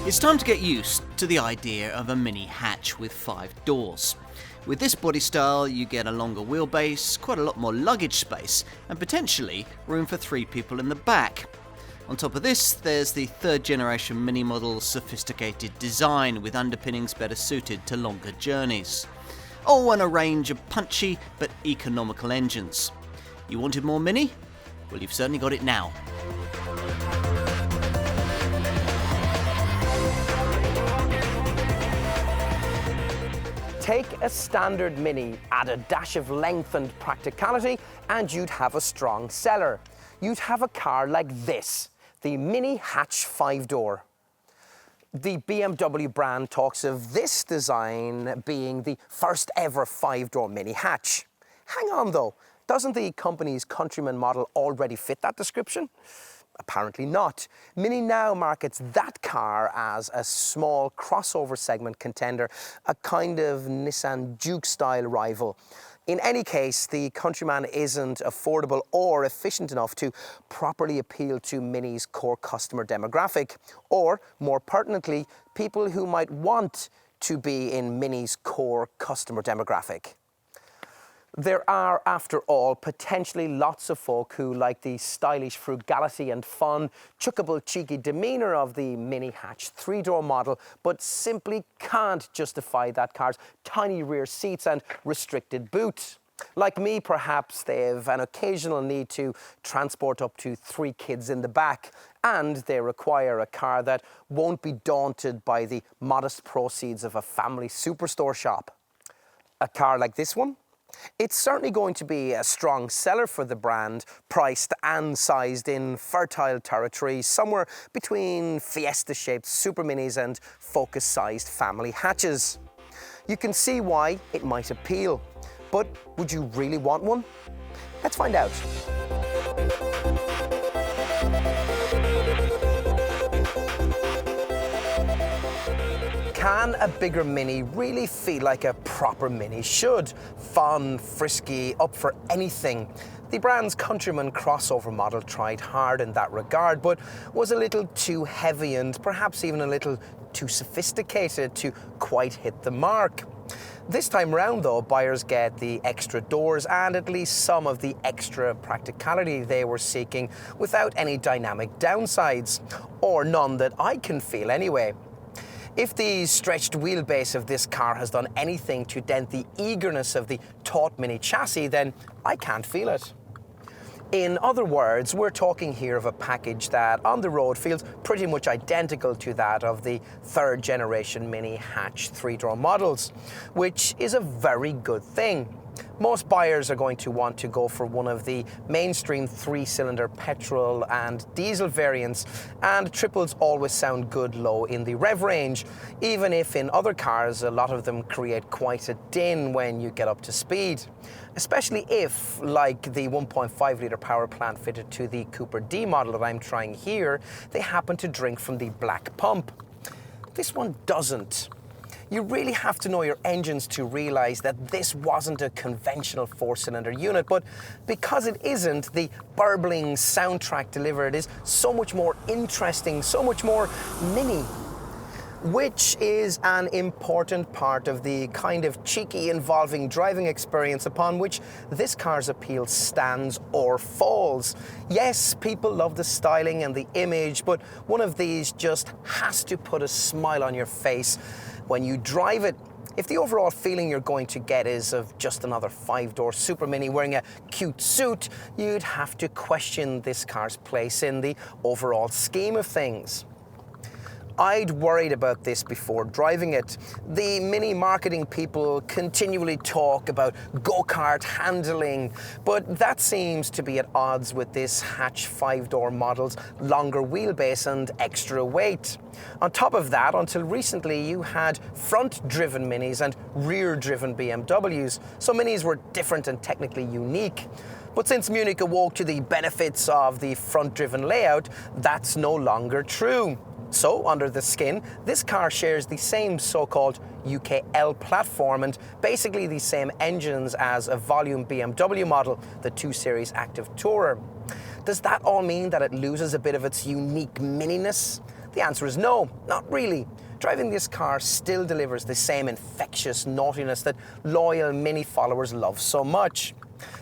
It's time to get used to the idea of a mini hatch with 5 doors. With this body style, you get a longer wheelbase, quite a lot more luggage space, and potentially room for 3 people in the back. On top of this, there's the 3rd generation mini model's sophisticated design with underpinnings better suited to longer journeys. Oh, and a range of punchy but economical engines. You wanted more mini? Well, you've certainly got it now. Take a standard Mini, add a dash of length and practicality, and you'd have a strong seller. You'd have a car like this, the Mini Hatch 5-door. The BMW brand talks of this design being the first ever 5-door Mini Hatch. Hang on though, doesn't the company's Countryman model already fit that description? Apparently not. Mini now markets that car as a small crossover segment contender, a kind of Nissan Juke-style rival. In any case, the Countryman isn't affordable or efficient enough to properly appeal to Mini's core customer demographic, or, more pertinently, people who might want to be in Mini's core customer demographic. There are, after all, potentially lots of folk who like the stylish frugality and fun, chuckable, cheeky demeanour of the Mini Hatch 3-door model, but simply can't justify that car's tiny rear seats and restricted boot. Like me, perhaps, they've an occasional need to transport up to 3 kids in the back, and they require a car that won't be daunted by the modest proceeds of a family superstore shop. A car like this one? It's certainly going to be a strong seller for the brand, priced and sized in fertile territory, somewhere between Fiesta-shaped super minis and Focus-sized family hatches. You can see why it might appeal, but would you really want one? Let's find out. Can a bigger Mini really feel like a proper Mini should? Fun, frisky, up for anything. The brand's Countryman crossover model tried hard in that regard, but was a little too heavy and perhaps even a little too sophisticated to quite hit the mark. This time round though, buyers get the extra doors and at least some of the extra practicality they were seeking without any dynamic downsides, or none that I can feel anyway. If the stretched wheelbase of this car has done anything to dent the eagerness of the taut Mini chassis, then I can't feel it. In other words, we're talking here of a package that on the road feels pretty much identical to that of the 3rd generation Mini Hatch 3-door models, which is a very good thing. Most buyers are going to want to go for one of the mainstream 3-cylinder petrol and diesel variants, and triples always sound good low in the rev range, even if in other cars a lot of them create quite a din when you get up to speed. Especially if, like the 1.5-litre power plant fitted to the Cooper D model that I'm trying here, they happen to drink from the black pump. This one doesn't. You really have to know your engines to realise that this wasn't a conventional 4-cylinder unit, but because it isn't, the burbling soundtrack delivered is so much more interesting, so much more Mini, which is an important part of the kind of cheeky, involving driving experience upon which this car's appeal stands or falls. Yes, people love the styling and the image, but one of these just has to put a smile on your face when you drive it. If the overall feeling you're going to get is of just another 5-door Super Mini wearing a cute suit, you'd have to question this car's place in the overall scheme of things. I'd worried about this before driving it. The Mini marketing people continually talk about go-kart handling, but that seems to be at odds with this Hatch 5-door model's longer wheelbase and extra weight. On top of that, until recently, you had front-driven Minis and rear-driven BMWs, so Minis were different and technically unique. But since Munich awoke to the benefits of the front-driven layout, that's no longer true. So, under the skin, this car shares the same so-called UKL platform and basically the same engines as a volume BMW model, the 2 Series Active Tourer. Does that all mean that it loses a bit of its unique mininess? The answer is no, not really. Driving this car still delivers the same infectious naughtiness that loyal Mini followers love so much.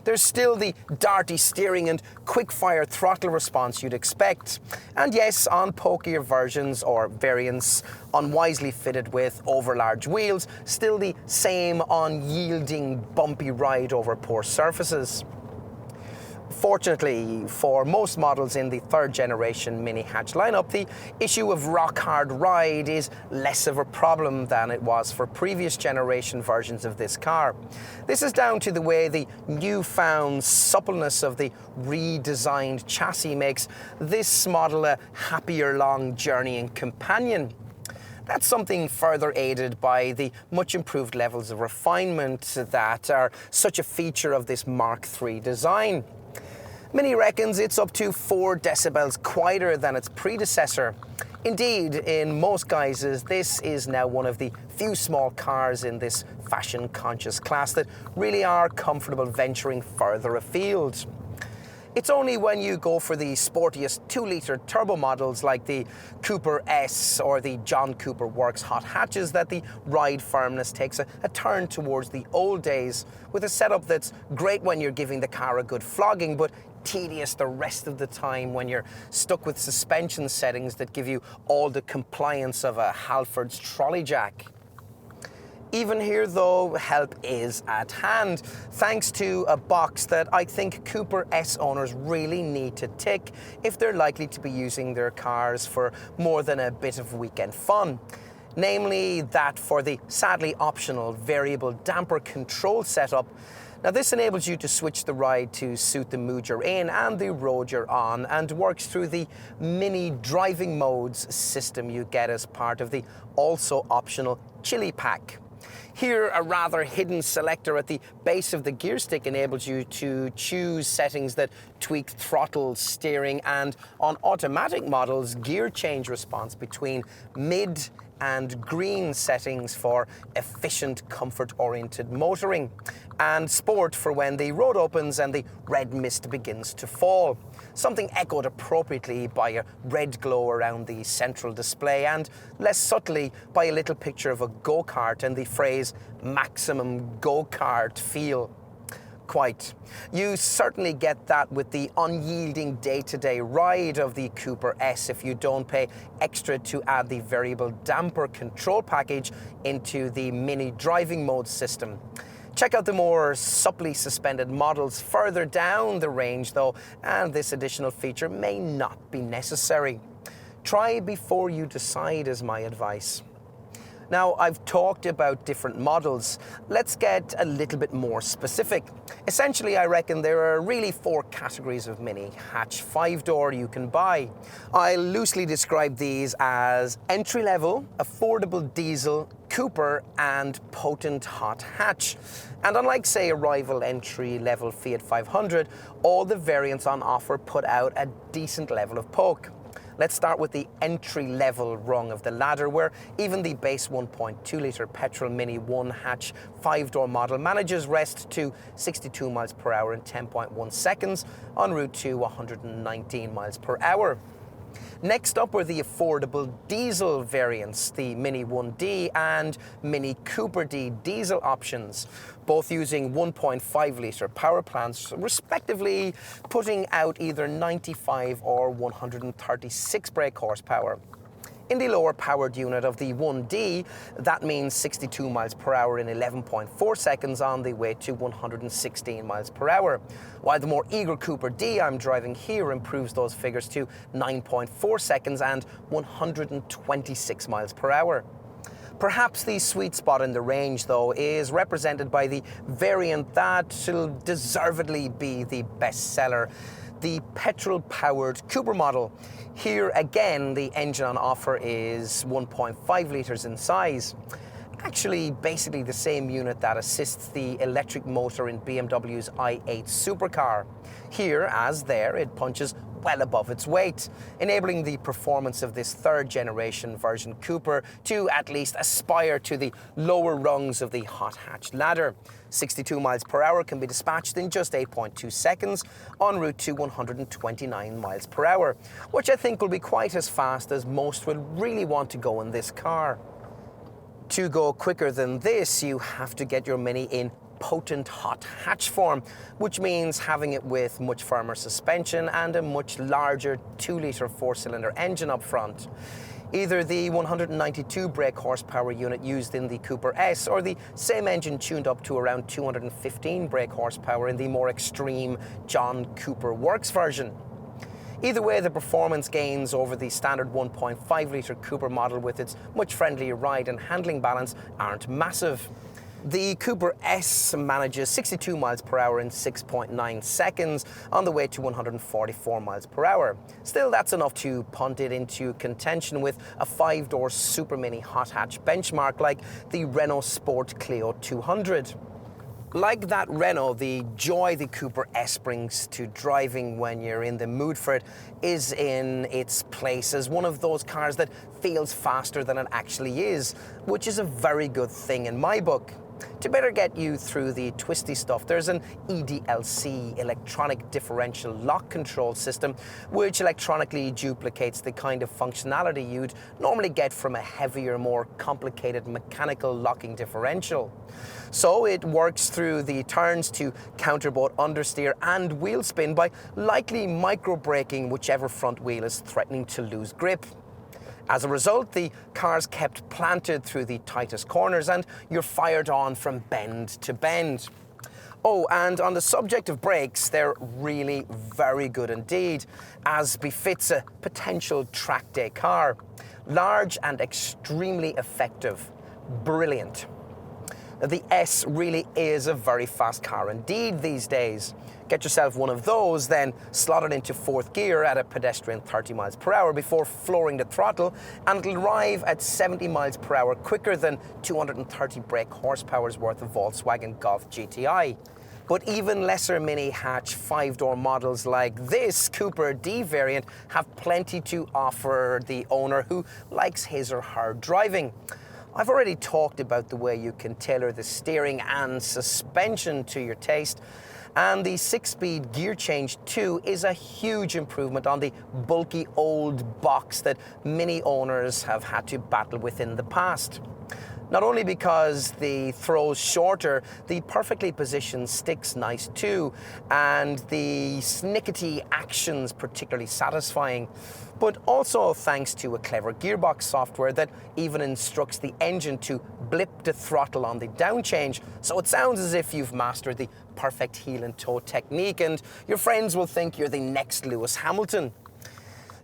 There's still the darty steering and quick-fire throttle response you'd expect. And yes, on pokier versions or variants unwisely fitted with overlarge wheels, still the same unyielding bumpy ride over poor surfaces. Fortunately, for most models in the 3rd generation Mini hatch lineup, the issue of rock-hard ride is less of a problem than it was for previous generation versions of this car. This is down to the way the newfound suppleness of the redesigned chassis makes this model a happier long journeying companion. That's something further aided by the much improved levels of refinement that are such a feature of this Mark III design. Mini reckons it's up to 4 decibels quieter than its predecessor. Indeed, in most guises, this is now one of the few small cars in this fashion-conscious class that really are comfortable venturing further afield. It's only when you go for the sportiest 2-litre turbo models like the Cooper S or the John Cooper Works hot hatches that the ride firmness takes a turn towards the old days, with a setup that's great when you're giving the car a good flogging, but tedious the rest of the time when you're stuck with suspension settings that give you all the compliance of a Halford's trolley jack. Even here, though, help is at hand, thanks to a box that I think Cooper S owners really need to tick if they're likely to be using their cars for more than a bit of weekend fun. Namely, that for the sadly optional variable damper control setup. Now, this enables you to switch the ride to suit the mood you're in and the road you're on, and works through the Mini driving modes system you get as part of the also optional Chili Pack. Here, a rather hidden selector at the base of the gear stick enables you to choose settings that tweak throttle, steering, and on automatic models, gear change response between mid and green settings for efficient, comfort-oriented motoring, and sport for when the road opens and the red mist begins to fall. Something echoed appropriately by a red glow around the central display, and less subtly by a little picture of a go-kart and the phrase maximum go-kart feel. Quite. You certainly get that with the unyielding day-to-day ride of the Cooper S if you don't pay extra to add the variable damper control package into the Mini driving mode system. Check out the more supply suspended models further down the range though, and this additional feature may not be necessary. Try before you decide is my advice. Now, I've talked about different models. Let's get a little bit more specific. Essentially, I reckon there are really 4 categories of Mini hatch 5-door you can buy. I loosely describe these as entry-level, affordable diesel, Cooper, and potent hot hatch. And unlike, say, a rival entry-level Fiat 500, all the variants on offer put out a decent level of poke. Let's start with the entry-level rung of the ladder, where even the base 1.2-litre petrol Mini 1-hatch 5-door model manages rest to 62 miles per hour in 10.1 seconds en route to 119 miles per hour. Next up are the affordable diesel variants, the Mini 1D and Mini Cooper D diesel options, both using 1.5-litre power plants, respectively, putting out either 95 or 136 brake horsepower. In the lower powered unit of the 1D, that means 62 miles per hour in 11.4 seconds on the way to 116 miles per hour, while the more eager Cooper D I'm driving here improves those figures to 9.4 seconds and 126 miles per hour. Perhaps the sweet spot in the range, though, is represented by the variant that will deservedly be the best seller, the petrol-powered Cooper model. Here again, the engine on offer is 1.5 litres in size. Actually, basically the same unit that assists the electric motor in BMW's i8 supercar. Here, as there, it punches well above its weight, enabling the performance of this third generation version Cooper to at least aspire to the lower rungs of the hot hatch ladder. 62 miles per hour can be dispatched in just 8.2 seconds en route to 129 miles per hour, which I think will be quite as fast as most will really want to go in this car. To go quicker than this, you have to get your Mini in potent hot hatch form, which means having it with much firmer suspension and a much larger 2-litre 4-cylinder engine up front. Either the 192 brake horsepower unit used in the Cooper S or the same engine tuned up to around 215 brake horsepower in the more extreme John Cooper Works version. Either way, the performance gains over the standard 1.5-litre Cooper model with its much friendlier ride and handling balance aren't massive. The Cooper S manages 62 miles per hour in 6.9 seconds on the way to 144 miles per hour. Still, that's enough to punt it into contention with a 5-door super mini hot hatch benchmark like the Renault Sport Clio 200. Like that Renault, the joy the Cooper S brings to driving when you're in the mood for it is in its place as one of those cars that feels faster than it actually is, which is a very good thing in my book. To better get you through the twisty stuff, there's an EDLC, electronic differential lock control system, which electronically duplicates the kind of functionality you'd normally get from a heavier, more complicated mechanical locking differential. So it works through the turns to counter both understeer and wheel spin by lightly micro-braking whichever front wheel is threatening to lose grip. As a result, the car's kept planted through the tightest corners and you're fired on from bend to bend. Oh, and on the subject of brakes, they're really very good indeed, as befits a potential track day car. Large and extremely effective. Brilliant. The S really is a very fast car indeed these days. Get yourself one of those, then slot it into 4th gear at a pedestrian 30 miles per hour before flooring the throttle, and it'll arrive at 70 miles per hour quicker than 230 brake horsepower's worth of Volkswagen Golf GTI. But even lesser mini hatch 5-door models like this Cooper D variant have plenty to offer the owner who likes his or her driving. I've already talked about the way you can tailor the steering and suspension to your taste, and the 6-speed gear change too is a huge improvement on the bulky old box that many owners have had to battle with in the past. Not only because the throw's shorter, the perfectly positioned stick's nice too, and the snickety action's particularly satisfying, but also thanks to a clever gearbox software that even instructs the engine to blip the throttle on the down change, so it sounds as if you've mastered the perfect heel and toe technique, and your friends will think you're the next Lewis Hamilton.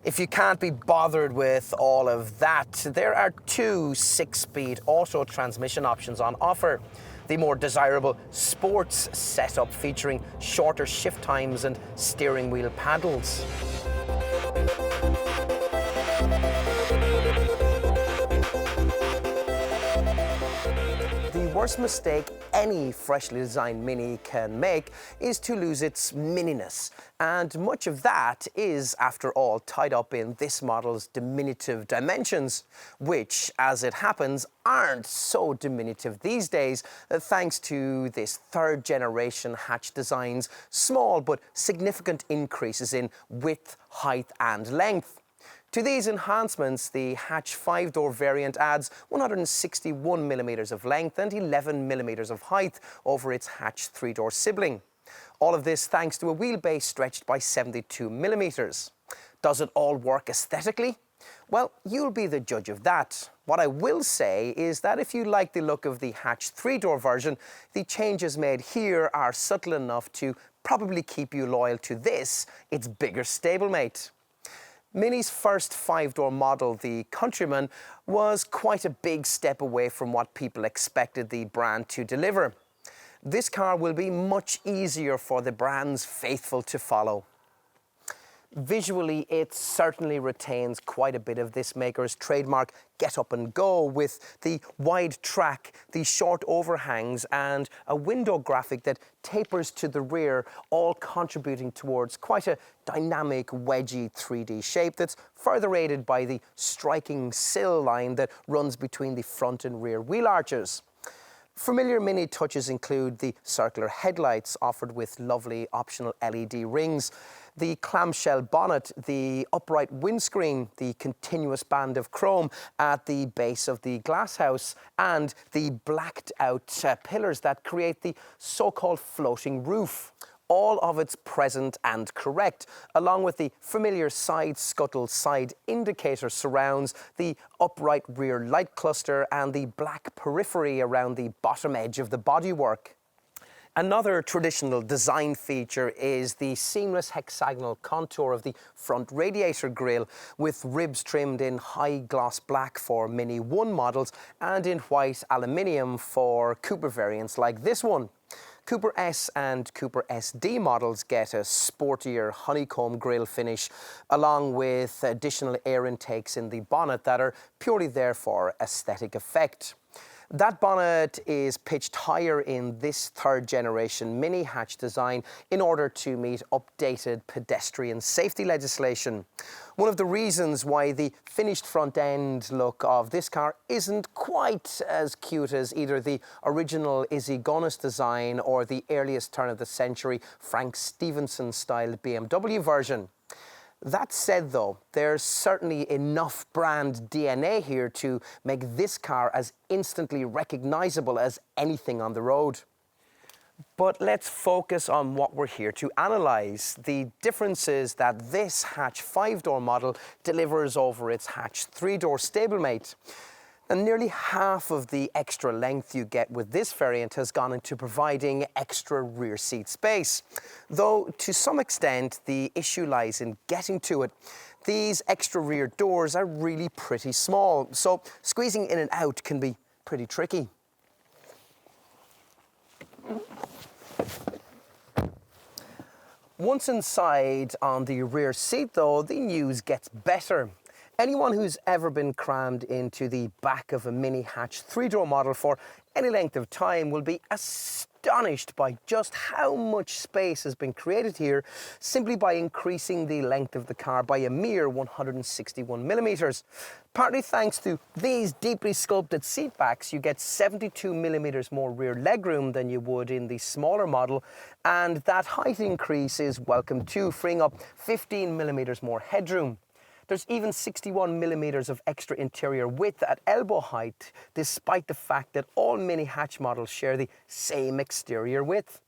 If you can't be bothered with all of that, there are 2 6-speed auto transmission options on offer. The more desirable sports setup featuring shorter shift times and steering wheel paddles. The worst mistake any freshly designed Mini can make is to lose its mininess, and much of that is, after all, tied up in this model's diminutive dimensions, which, as it happens, aren't so diminutive these days, thanks to this 3rd generation hatch design's small but significant increases in width, height and length. To these enhancements, the hatch 5-door variant adds 161 millimeters of length and 11 millimeters of height over its hatch 3-door sibling. All of this thanks to a wheelbase stretched by 72 millimeters. Does it all work aesthetically? Well, you'll be the judge of that. What I will say is that if you like the look of the hatch 3-door version, the changes made here are subtle enough to probably keep you loyal to this, its bigger stablemate. Mini's first 5-door model, the Countryman, was quite a big step away from what people expected the brand to deliver. This car will be much easier for the brand's faithful to follow. Visually, it certainly retains quite a bit of this maker's trademark get up and go, with the wide track, the short overhangs, and a window graphic that tapers to the rear, all contributing towards quite a dynamic, wedgy 3D shape that's further aided by the striking sill line that runs between the front and rear wheel arches. Familiar Mini touches include the circular headlights offered with lovely optional LED rings, the clamshell bonnet, the upright windscreen, the continuous band of chrome at the base of the glasshouse, and the blacked out pillars that create the so-called floating roof. All of it's present and correct, along with the familiar side scuttle side indicator surrounds, the upright rear light cluster, and the black periphery around the bottom edge of the bodywork. Another traditional design feature is the seamless hexagonal contour of the front radiator grille, with ribs trimmed in high gloss black for Mini 1 models and in white aluminium for Cooper variants like this one. Cooper S and Cooper SD models get a sportier honeycomb grille finish, along with additional air intakes in the bonnet that are purely there for aesthetic effect. That bonnet is pitched higher in this third generation mini hatch design in order to meet updated pedestrian safety legislation. One of the reasons why the finished front end look of this car isn't quite as cute as either the original Izzy Guinness design or the earliest turn of the century Frank Stevenson styled BMW version. That said though, there's certainly enough brand DNA here to make this car as instantly recognizable as anything on the road. But let's focus on what we're here to analyze, the differences that this hatch 5-door model delivers over its hatch 3-door stablemate. And nearly half of the extra length you get with this variant has gone into providing extra rear seat space. Though to some extent the issue lies in getting to it. These extra rear doors are really pretty small, so squeezing in and out can be pretty tricky. Once inside on the rear seat though, the news gets better. Anyone who's ever been crammed into the back of a mini hatch 3-door model for any length of time will be astonished by just how much space has been created here simply by increasing the length of the car by a mere 161 millimeters. Partly thanks to these deeply sculpted seat backs, you get 72 millimeters more rear legroom than you would in the smaller model, and that height increase is welcome too, freeing up 15 millimeters more headroom. There's even 61 millimeters of extra interior width at elbow height, despite the fact that all mini hatch models share the same exterior width.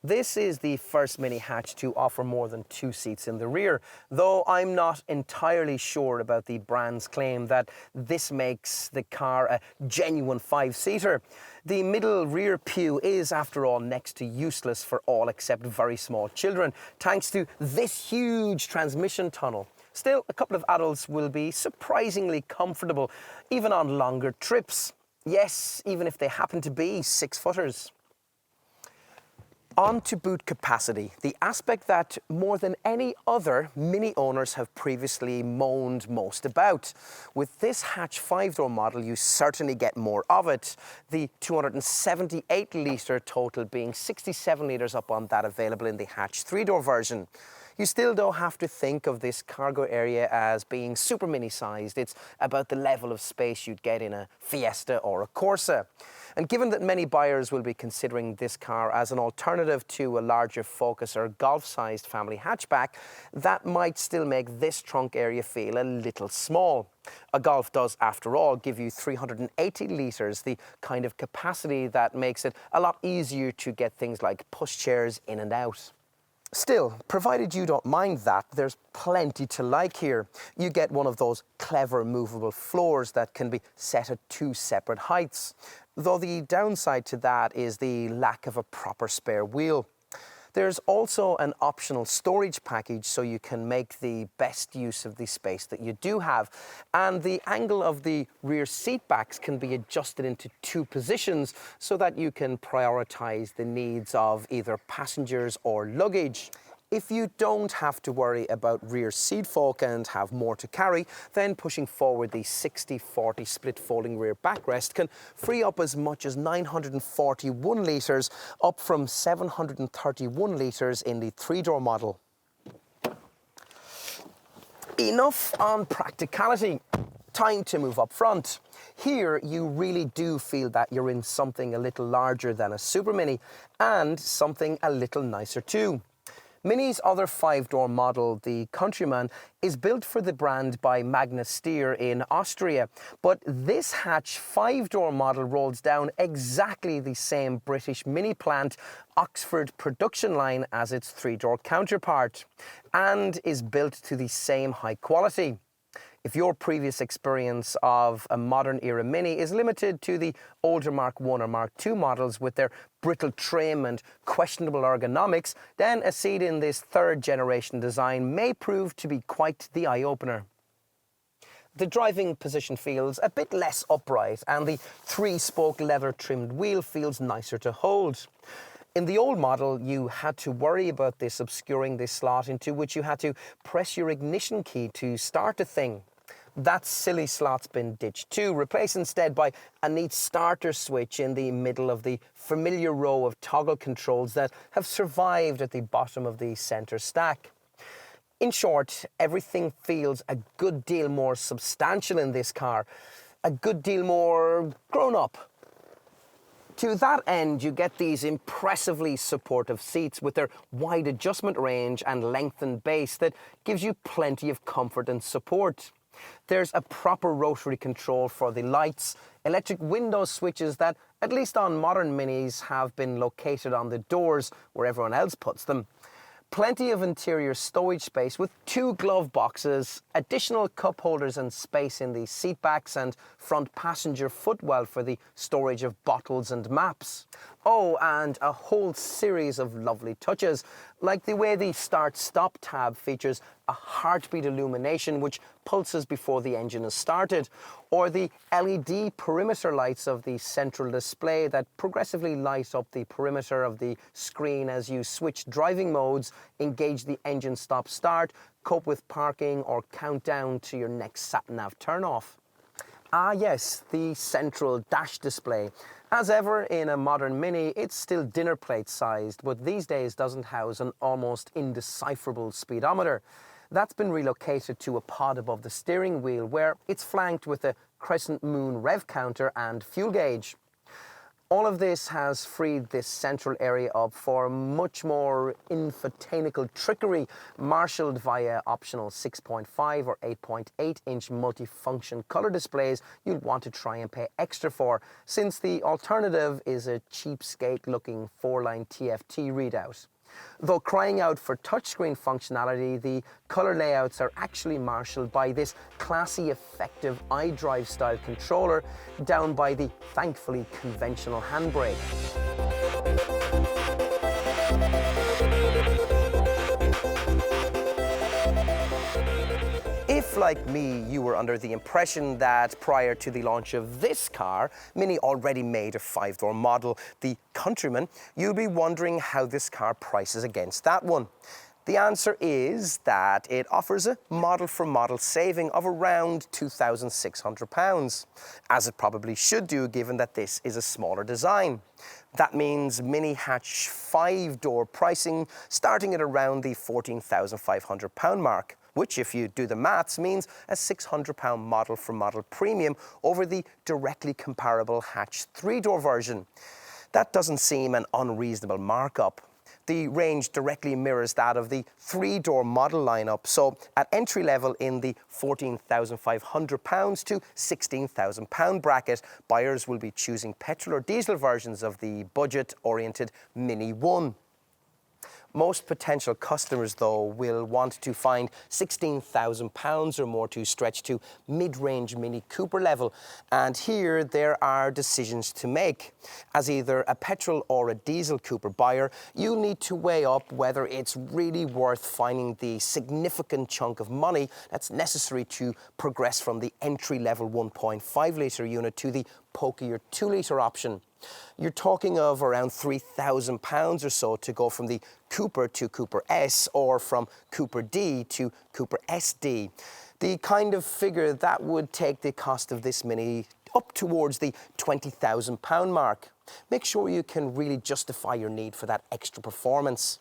This is the first mini hatch to offer more than 2 seats in the rear, though I'm not entirely sure about the brand's claim that this makes the car a genuine 5-seater. The middle rear pew is, after all, next to useless for all except very small children, thanks to this huge transmission tunnel. Still, a couple of adults will be surprisingly comfortable, even on longer trips. Yes, even if they happen to be 6-footers. On to boot capacity, the aspect that more than any other Mini owners have previously moaned most about. With this hatch 5-door model, you certainly get more of it, the 278 litre total being 67 litres up on that available in the hatch 3-door version. You still don't have to think of this cargo area as being super mini sized. It's about the level of space you'd get in a Fiesta or a Corsa. And given that many buyers will be considering this car as an alternative to a larger Focus or Golf-sized family hatchback, that might still make this trunk area feel a little small. A Golf does, after all, give you 380 litres, the kind of capacity that makes it a lot easier to get things like pushchairs in and out. Still, provided you don't mind that, there's plenty to like here. You get one of those clever movable floors that can be set at 2 separate heights, though the downside to that is the lack of a proper spare wheel. There's also an optional storage package so you can make the best use of the space that you do have. And the angle of the rear seat backs can be adjusted into 2 positions so that you can prioritize the needs of either passengers or luggage. If you don't have to worry about rear seat folk and have more to carry, then pushing forward the 60-40 split folding rear backrest can free up as much as 941 litres, up from 731 litres in the 3-door model. Enough on practicality. Time to move up front. Here you really do feel that you're in something a little larger than a Super Mini, and something a little nicer too. Mini's other 5-door model, the Countryman, is built for the brand by Magna Steyr in Austria, but this hatch 5-door model rolls down exactly the same British Mini plant Oxford production line as its 3-door counterpart, and is built to the same high quality. If your previous experience of a modern era Mini is limited to the older Mark 1 or Mark 2 models with their brittle trim and questionable ergonomics, then a seat in this 3rd generation design may prove to be quite the eye-opener. The driving position feels a bit less upright, and the 3-spoke leather-trimmed wheel feels nicer to hold. In the old model, you had to worry about this obscuring the slot into which you had to press your ignition key to start the thing. That silly slot's been ditched too, replaced instead by a neat starter switch in the middle of the familiar row of toggle controls that have survived at the bottom of the centre stack. In short, everything feels a good deal more substantial in this car, a good deal more grown up. To that end, you get these impressively supportive seats with their wide adjustment range and lengthened base that gives you plenty of comfort and support. There's a proper rotary control for the lights, electric window switches that, at least on modern Minis, have been located on the doors where everyone else puts them. Plenty of interior stowage space with 2 glove boxes, additional cup holders and space in the seat backs and front passenger footwell for the storage of bottles and maps. Oh, and a whole series of lovely touches, like the way the start-stop tab features a heartbeat illumination which pulses before the engine is started, or the LED perimeter lights of the central display that progressively light up the perimeter of the screen as you switch driving modes, engage the engine stop-start, cope with parking, or count down to your next sat-nav turn-off. Ah yes, the central dash display. As ever in a modern Mini, it's still dinner plate sized, but these days doesn't house an almost indecipherable speedometer. That's been relocated to a pod above the steering wheel, where it's flanked with a crescent moon rev counter and fuel gauge. All of this has freed this central area up for much more infotainical trickery, marshalled via optional 6.5 or 8.8-inch multifunction colour displays you'll want to try and pay extra for, since the alternative is a cheapskate-looking 4-line TFT readout. Though crying out for touchscreen functionality, the colour layouts are actually marshalled by this classy, effective iDrive style controller down by the thankfully conventional handbrake. If, like me, you were under the impression that prior to the launch of this car, Mini already made a 5-door model, the Countryman, you'll be wondering how this car prices against that one. The answer is that it offers a model-for-model saving of around £2,600, as it probably should do given that this is a smaller design. That means Mini hatch 5-door pricing starting at around the £14,500 mark, which, if you do the maths, means a £600 model-for-model premium over the directly comparable hatch 3-door version. That doesn't seem an unreasonable markup. The range directly mirrors that of the 3-door model lineup, so at entry level in the £14,500 to £16,000 bracket, buyers will be choosing petrol or diesel versions of the budget-oriented Mini 1. Most potential customers, though, will want to find £16,000 or more to stretch to mid-range Mini Cooper level. And here there are decisions to make. As either a petrol or a diesel Cooper buyer, you need to weigh up whether it's really worth finding the significant chunk of money that's necessary to progress from the entry-level 1.5-litre unit to the pokier 2-litre option. You're talking of around £3,000 or so to go from the Coupe to Coupe S or from Coupe D to Coupe SD. The kind of figure that would take the cost of this Mini up towards the £20,000 mark. Make sure you can really justify your need for that extra performance.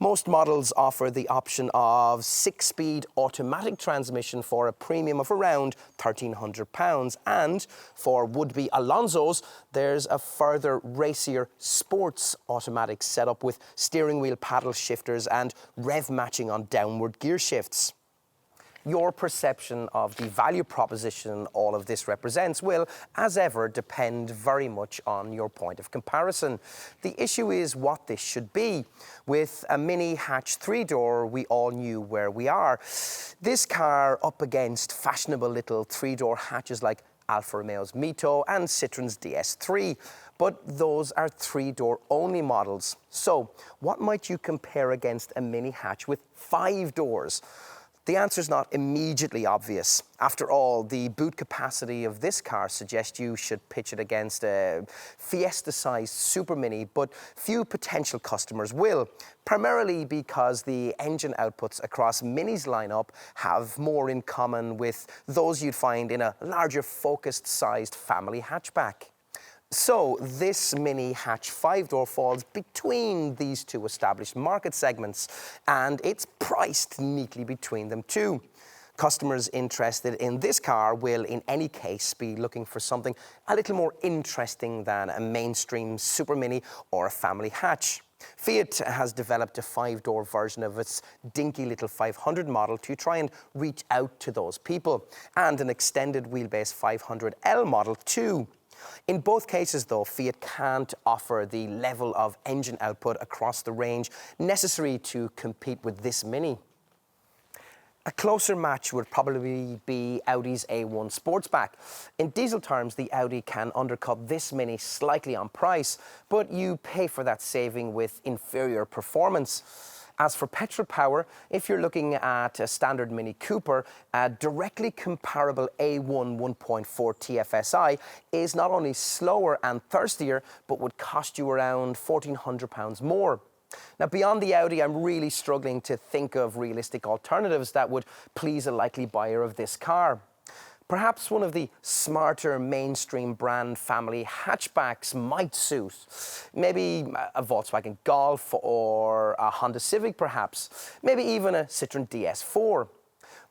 Most models offer the option of 6-speed automatic transmission for a premium of around £1,300, and for would-be Alonsos, there's a further racier sports automatic setup with steering wheel paddle shifters and rev matching on downward gear shifts. Your perception of the value proposition all of this represents will, as ever, depend very much on your point of comparison. The issue is what this should be. With a Mini hatch 3-door, we all knew where we are. This car up against fashionable little 3-door hatches like Alfa Romeo's Mito and Citroen's DS3. But those are 3-door only models. So what might you compare against a Mini hatch with 5 doors? The answer is not immediately obvious. After all, the boot capacity of this car suggests you should pitch it against a Fiesta-sized Super Mini, but few potential customers will, primarily because the engine outputs across Mini's lineup have more in common with those you'd find in a larger focused-sized family hatchback. So this Mini hatch 5-door falls between these two established market segments, and it's priced neatly between them too. Customers interested in this car will in any case be looking for something a little more interesting than a mainstream Super Mini or a family hatch. Fiat has developed a 5-door version of its dinky little 500 model to try and reach out to those people, and an extended wheelbase 500L model too. In both cases, though, Fiat can't offer the level of engine output across the range necessary to compete with this Mini. A closer match would probably be Audi's A1 Sportsback. In diesel terms, the Audi can undercut this Mini slightly on price, but you pay for that saving with inferior performance. As for petrol power, if you're looking at a standard Mini Cooper, a directly comparable A1 1.4 TFSI is not only slower and thirstier, but would cost you around £1,400 more. Now, beyond the Audi, I'm really struggling to think of realistic alternatives that would please a likely buyer of this car. Perhaps one of the smarter mainstream brand family hatchbacks might suit. Maybe a Volkswagen Golf or a Honda Civic perhaps. Maybe even a Citroen DS4.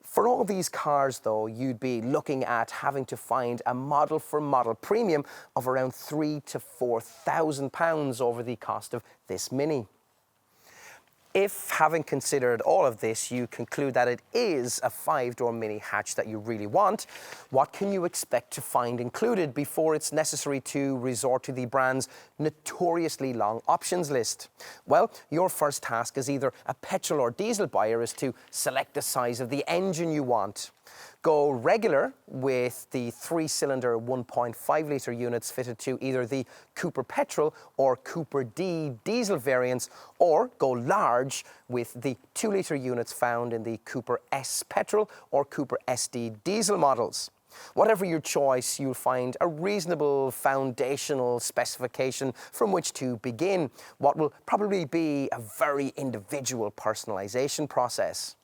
For all these cars though, you'd be looking at having to find a model for model premium of around £3,000 to £4,000 over the cost of this Mini. If, having considered all of this, you conclude that it is a 5-door Mini hatch that you really want, what can you expect to find included before it's necessary to resort to the brand's notoriously long options list? Well, your first task as either a petrol or diesel buyer is to select the size of the engine you want. Go regular with the 3-cylinder 1.5-litre units fitted to either the Cooper Petrol or Cooper D diesel variants, or go large with the 2-litre units found in the Cooper S Petrol or Cooper SD diesel models. Whatever your choice, you'll find a reasonable foundational specification from which to begin what will probably be a very individual personalization process.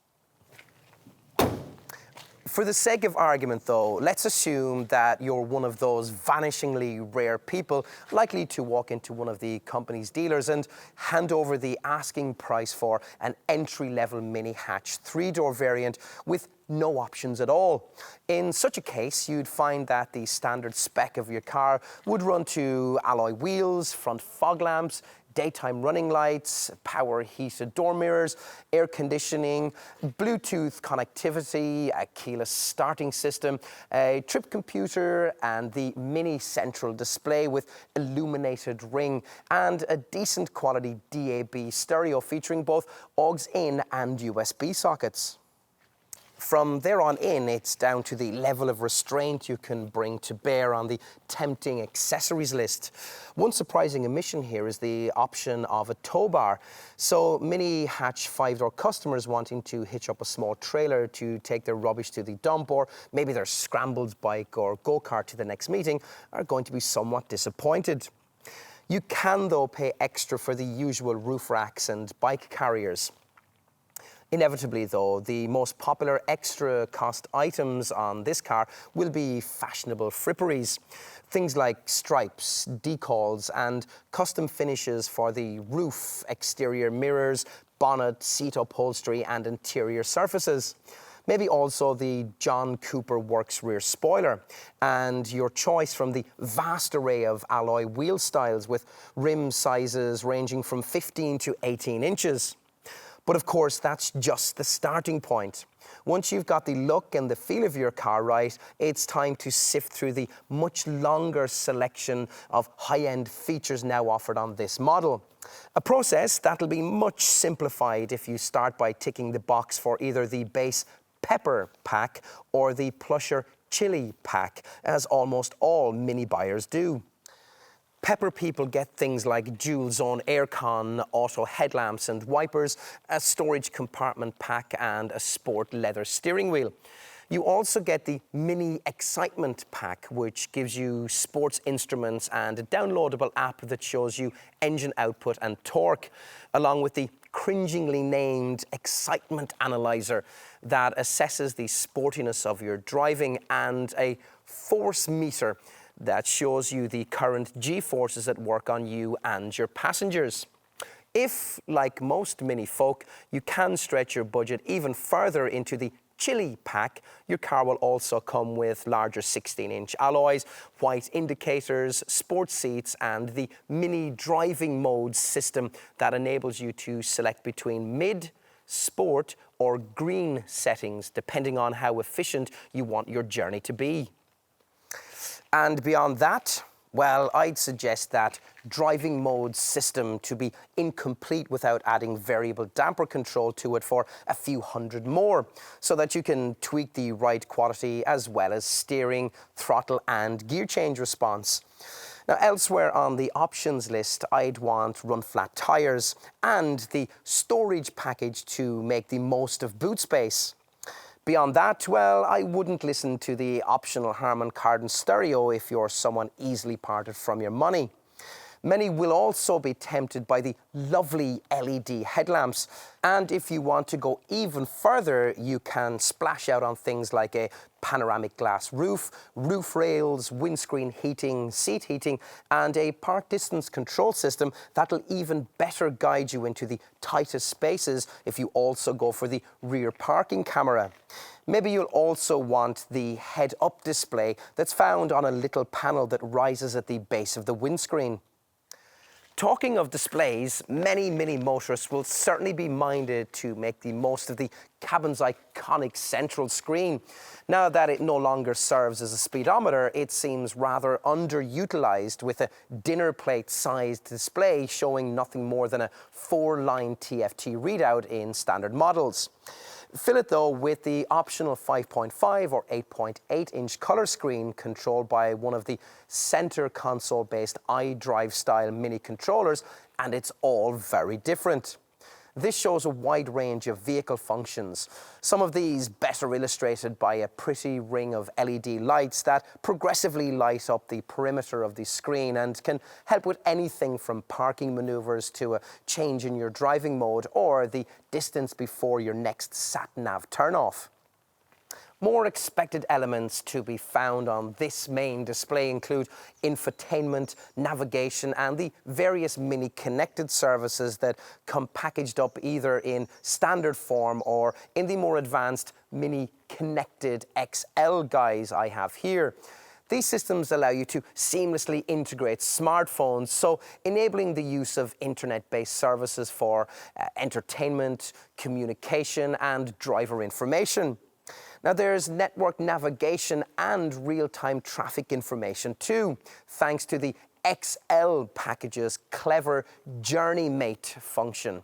For the sake of argument, though, let's assume that you're one of those vanishingly rare people likely to walk into one of the company's dealers and hand over the asking price for an entry-level Mini hatch 3-door variant with no options at all. In such a case, you'd find that the standard spec of your car would run to alloy wheels, front fog lamps, daytime running lights, power heated door mirrors, air conditioning, Bluetooth connectivity, a keyless starting system, a trip computer, and the Mini central display with illuminated ring, and a decent quality DAB stereo featuring both aux-in and USB sockets. From there on in, it's down to the level of restraint you can bring to bear on the tempting accessories list. One surprising omission here is the option of a tow bar. So many hatch 5-door customers wanting to hitch up a small trailer to take their rubbish to the dump, or maybe their scrambled bike or go-kart to the next meeting, are going to be somewhat disappointed. You can, though, pay extra for the usual roof racks and bike carriers. Inevitably, though, the most popular extra cost items on this car will be fashionable fripperies. Things like stripes, decals, and custom finishes for the roof, exterior mirrors, bonnet, seat upholstery, and interior surfaces. Maybe also the John Cooper Works rear spoiler, and your choice from the vast array of alloy wheel styles with rim sizes ranging from 15 to 18 inches. But of course, that's just the starting point. Once you've got the look and the feel of your car right, it's time to sift through the much longer selection of high-end features now offered on this model. A process that'll be much simplified if you start by ticking the box for either the base pepper pack or the plusher chili pack, as almost all Mini buyers do. Pepper people get things like dual zone aircon, auto headlamps and wipers, a storage compartment pack and a sport leather steering wheel. You also get the Mini Excitement Pack, which gives you sports instruments and a downloadable app that shows you engine output and torque, along with the cringingly named Excitement Analyzer that assesses the sportiness of your driving, and a force meter that shows you the current G-forces at work on you and your passengers. If, like most Mini folk, you can stretch your budget even further into the chili pack, your car will also come with larger 16-inch alloys, white indicators, sports seats, and the Mini driving mode system that enables you to select between mid, sport, or green settings, depending on how efficient you want your journey to be. And beyond that, well, I'd suggest that driving mode system to be incomplete without adding variable damper control to it for a few hundred more, so that you can tweak the ride quality as well as steering, throttle and gear change response. Now, elsewhere on the options list, I'd want run-flat tyres and the storage package to make the most of boot space. Beyond that, well, I wouldn't listen to the optional Harman Kardon stereo if you're someone easily parted from your money. Many will also be tempted by the lovely LED headlamps. And if you want to go even further, you can splash out on things like a panoramic glass roof, roof rails, windscreen heating, seat heating, and a park distance control system that'll even better guide you into the tightest spaces if you also go for the rear parking camera. Maybe you'll also want the head-up display that's found on a little panel that rises at the base of the windscreen. Talking of displays, many Mini motorists will certainly be minded to make the most of the cabin's iconic central screen. Now that it no longer serves as a speedometer, it seems rather underutilized, with a dinner plate-sized display showing nothing more than a 4-line TFT readout in standard models. Fill it, though, with the optional 5.5 or 8.8-inch color screen controlled by one of the center console-based iDrive style Mini controllers, and it's all very different. This shows a wide range of vehicle functions, some of these better illustrated by a pretty ring of LED lights that progressively light up the perimeter of the screen and can help with anything from parking maneuvers to a change in your driving mode or the distance before your next sat-nav turnoff. More expected elements to be found on this main display include infotainment, navigation, and the various Mini connected services that come packaged up either in standard form or in the more advanced Mini Connected XL guise I have here. These systems allow you to seamlessly integrate smartphones, so enabling the use of internet-based services for entertainment, communication, and driver information. Now, there's network navigation and real-time traffic information too, thanks to the XL package's clever Journey Mate function.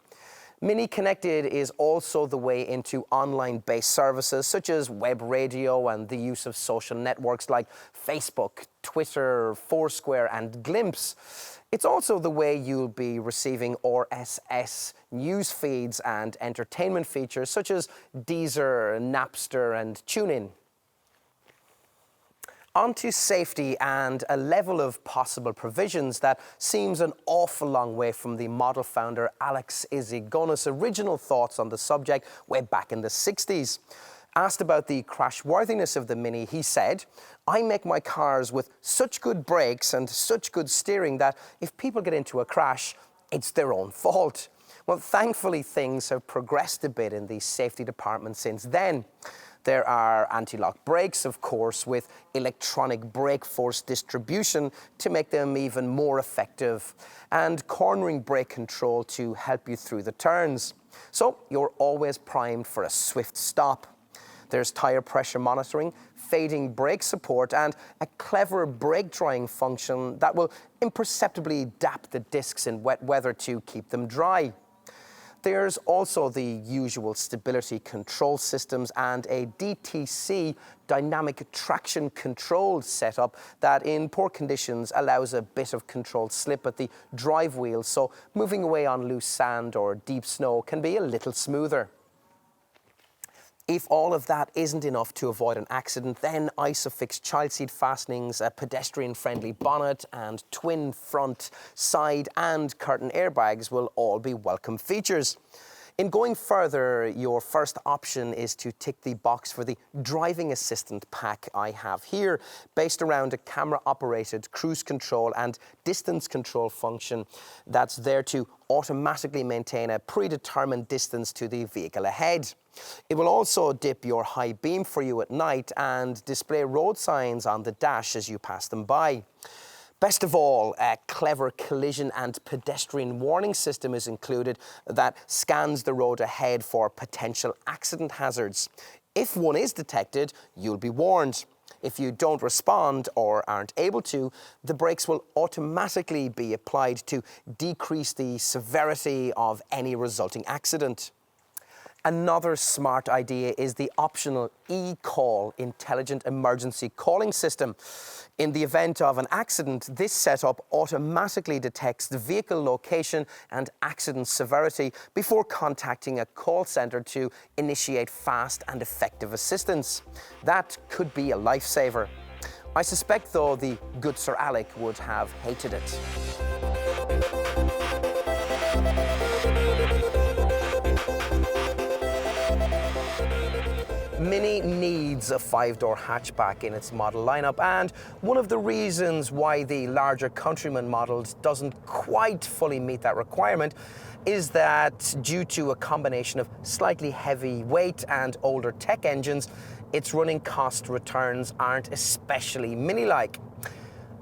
Mini Connected is also the way into online-based services such as web radio and the use of social networks like Facebook, Twitter, Foursquare and Glimpse. It's also the way you'll be receiving RSS news feeds and entertainment features such as Deezer, Napster and TuneIn. Onto safety and a level of possible provisions that seems an awful long way from the model founder Alex Issigonis' original thoughts on the subject way back in the 60s. Asked about the crashworthiness of the Mini, he said, "I make my cars with such good brakes and such good steering that if people get into a crash, it's their own fault." Well, thankfully things have progressed a bit in the safety department since then. There are anti-lock brakes, of course, with electronic brake force distribution to make them even more effective, and cornering brake control to help you through the turns. So you're always primed for a swift stop. There's tire pressure monitoring, fading brake support, and a clever brake drying function that will imperceptibly dap the discs in wet weather to keep them dry. There's also the usual stability control systems and a DTC dynamic traction control setup that in poor conditions allows a bit of controlled slip at the drive wheel, so moving away on loose sand or deep snow can be a little smoother. If all of that isn't enough to avoid an accident, then ISOFIX child seat fastenings, a pedestrian-friendly bonnet, and twin front, side and curtain airbags will all be welcome features. In going further, your first option is to tick the box for the driving assistant pack I have here, based around a camera-operated cruise control and distance control function that's there to automatically maintain a predetermined distance to the vehicle ahead. It will also dip your high beam for you at night and display road signs on the dash as you pass them by. Best of all, a clever collision and pedestrian warning system is included that scans the road ahead for potential accident hazards. If one is detected, you'll be warned. If you don't respond or aren't able to, the brakes will automatically be applied to decrease the severity of any resulting accident. Another smart idea is the optional eCall intelligent emergency calling system. In the event of an accident, this setup automatically detects the vehicle location and accident severity before contacting a call center to initiate fast and effective assistance. That could be a lifesaver. I suspect, though, the good Sir Alec would have hated it. Mini needs a 5-door hatchback in its model lineup, and one of the reasons why the larger Countryman models doesn't quite fully meet that requirement is that due to a combination of slightly heavy weight and older tech engines, its running cost returns aren't especially Mini-like.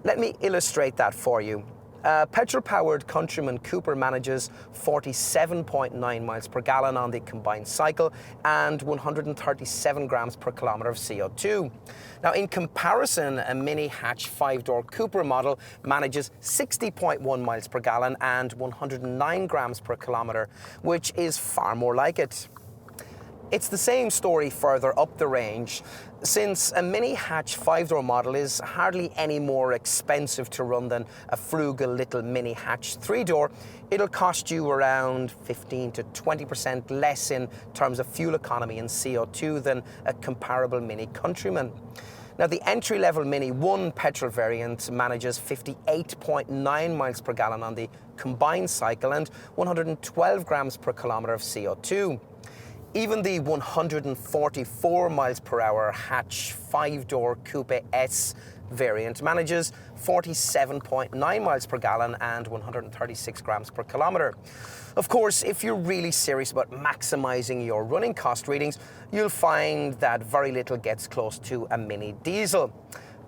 Let me illustrate that for you. A petrol-powered Countryman Coupe manages 47.9 miles per gallon on the combined cycle and 137 grams per kilometre of CO2. Now, in comparison, a Mini hatch 5-door Coupe model manages 60.1 miles per gallon and 109 grams per kilometre, which is far more like it. It's the same story further up the range. Since a Mini hatch 5-door model is hardly any more expensive to run than a frugal little Mini hatch 3-door, it'll cost you around 15 to 20% less in terms of fuel economy and CO2 than a comparable Mini Countryman. Now, the entry-level Mini 1 petrol variant manages 58.9 miles per gallon on the combined cycle and 112 grams per kilometre of CO2. Even the 144 miles per hour hatch 5-door Coupe S variant manages 47.9 miles per gallon and 136 grams per kilometre. Of course, if you're really serious about maximising your running cost readings, you'll find that very little gets close to a Mini diesel.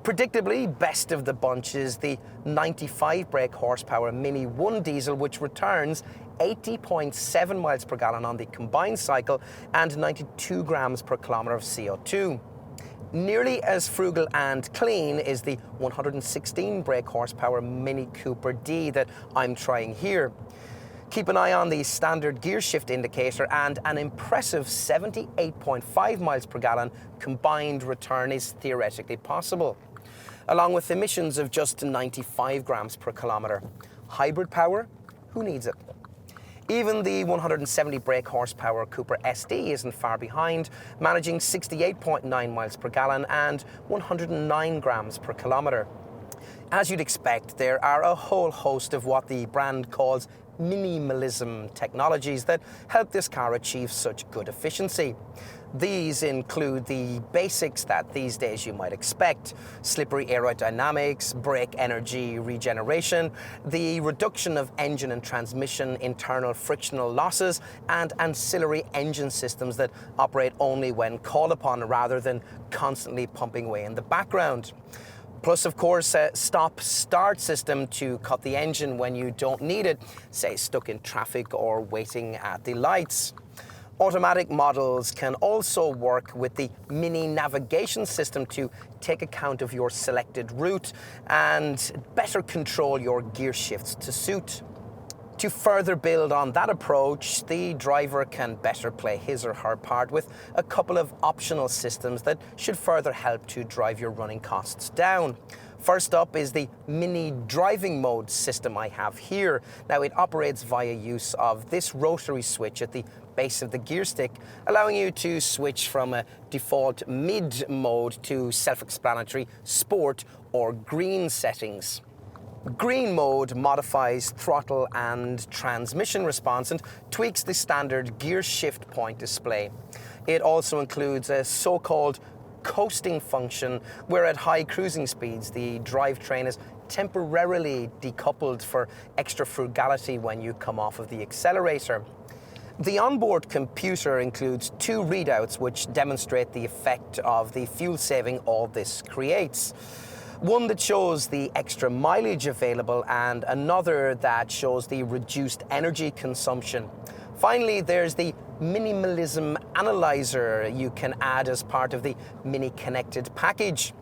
Predictably, best of the bunch is the 95 brake horsepower Mini 1 diesel, which returns 80.7 miles per gallon on the combined cycle and 92 grams per kilometre of CO2. Nearly as frugal and clean is the 116 brake horsepower Mini Cooper D that I'm trying here. Keep an eye on the standard gear shift indicator, and an impressive 78.5 miles per gallon combined return is theoretically possible, along with emissions of just 95 grams per kilometre. Hybrid power? Who needs it? Even the 170 brake horsepower Cooper SD isn't far behind, managing 68.9 miles per gallon and 109 grams per kilometre. As you'd expect, there are a whole host of what the brand calls minimalism technologies that help this car achieve such good efficiency. These include the basics that these days you might expect: slippery aerodynamics, brake energy regeneration, the reduction of engine and transmission internal frictional losses, and ancillary engine systems that operate only when called upon rather than constantly pumping away in the background. Plus, of course, a stop-start system to cut the engine when you don't need it, say stuck in traffic or waiting at the lights. Automatic models can also work with the mini navigation system to take account of your selected route and better control your gear shifts to suit. To further build on that approach, the driver can better play his or her part with a couple of optional systems that should further help to drive your running costs down. First up is the mini driving mode system I have here. Now, it operates via use of this rotary switch at the base of the gear stick, allowing you to switch from a default mid mode to self-explanatory sport or green settings. Green mode modifies throttle and transmission response and tweaks the standard gear shift point display. It also includes a so-called coasting function, where at high cruising speeds the drivetrain is temporarily decoupled for extra frugality when you come off of the accelerator. The onboard computer includes two readouts which demonstrate the effect of the fuel saving all this creates. One that shows the extra mileage available and another that shows the reduced energy consumption. Finally, there's the minimalism analyzer you can add as part of the mini connected package,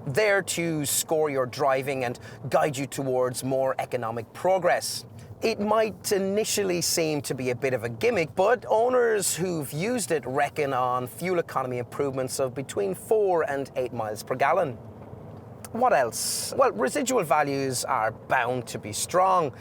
there to score your driving and guide you towards more economic progress. It might initially seem to be a bit of a gimmick, but owners who've used it reckon on fuel economy improvements of between 4 and 8 miles per gallon. What else? Well, residual values are bound to be strong.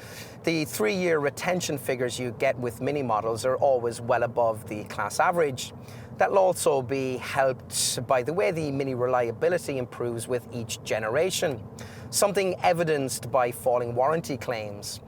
The 3-year retention figures you get with mini models are always well above the class average. That'll also be helped by the way the mini reliability improves with each generation, something evidenced by falling warranty claims.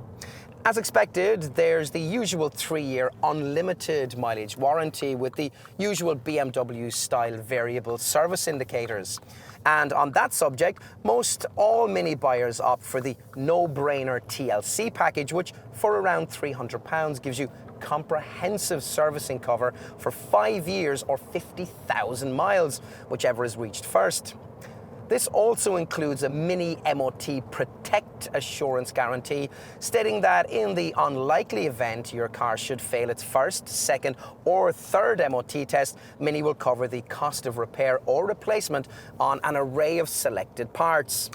As expected, there's the usual 3-year unlimited mileage warranty with the usual BMW-style variable service indicators. And on that subject, most all Mini buyers opt for the no-brainer TLC package, which for around £300 gives you comprehensive servicing cover for 5 years or 50,000 miles, whichever is reached first. This also includes a mini MOT Protect Assurance Guarantee, stating that in the unlikely event your car should fail its first, second, or third MOT test, Mini will cover the cost of repair or replacement on an array of selected parts.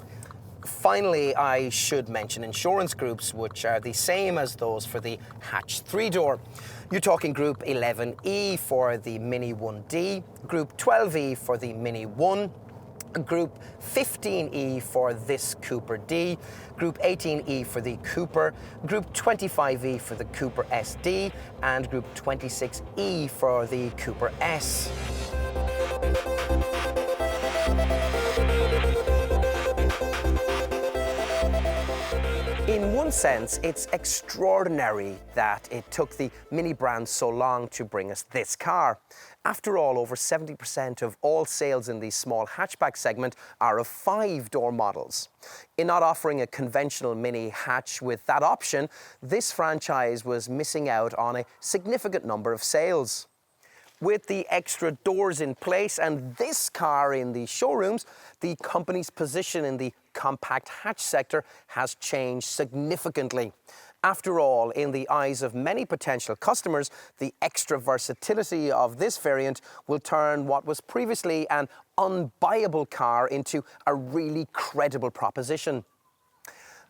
Finally, I should mention insurance groups, which are the same as those for the hatch 3-door. You're talking Group 11E for the Mini 1D, Group 12E for the Mini 1, Group 15E for this Cooper D, Group 18E for the Cooper, Group 25E for the Cooper SD, and Group 26E for the Cooper S. In one sense, it's extraordinary that it took the Mini brand so long to bring us this car. After all, over 70% of all sales in the small hatchback segment are of 5-door models. In not offering a conventional Mini hatch with that option, this franchise was missing out on a significant number of sales. With the extra doors in place and this car in the showrooms, the company's position in the compact hatch sector has changed significantly. After all, in the eyes of many potential customers, the extra versatility of this variant will turn what was previously an unbuyable car into a really credible proposition.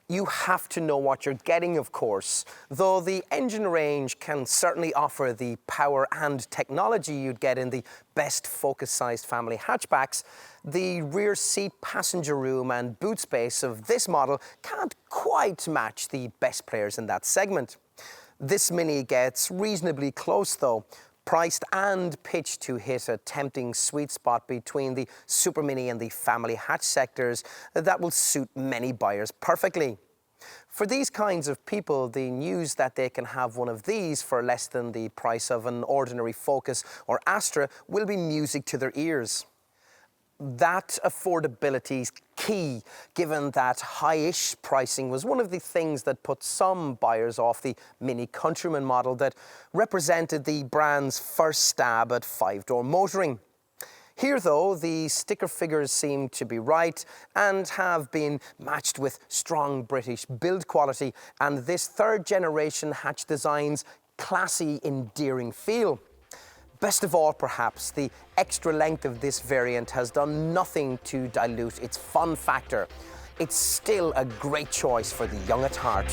You have to know what you're getting, of course. Though the engine range can certainly offer the power and technology you'd get in the best Focus-sized family hatchbacks, the rear seat passenger room and boot space of this model can't quite match the best players in that segment. This Mini gets reasonably close though, priced and pitched to hit a tempting sweet spot between the Super Mini and the family hatch sectors that will suit many buyers perfectly. For these kinds of people, the news that they can have one of these for less than the price of an ordinary Focus or Astra will be music to their ears. That affordability's key, given that high-ish pricing was one of the things that put some buyers off the Mini Countryman model that represented the brand's first stab at five-door motoring. Here, though, the sticker figures seem to be right and have been matched with strong British build quality and this third-generation hatch design's classy, endearing feel. Best of all, perhaps, the extra length of this variant has done nothing to dilute its fun factor. It's still a great choice for the young at heart.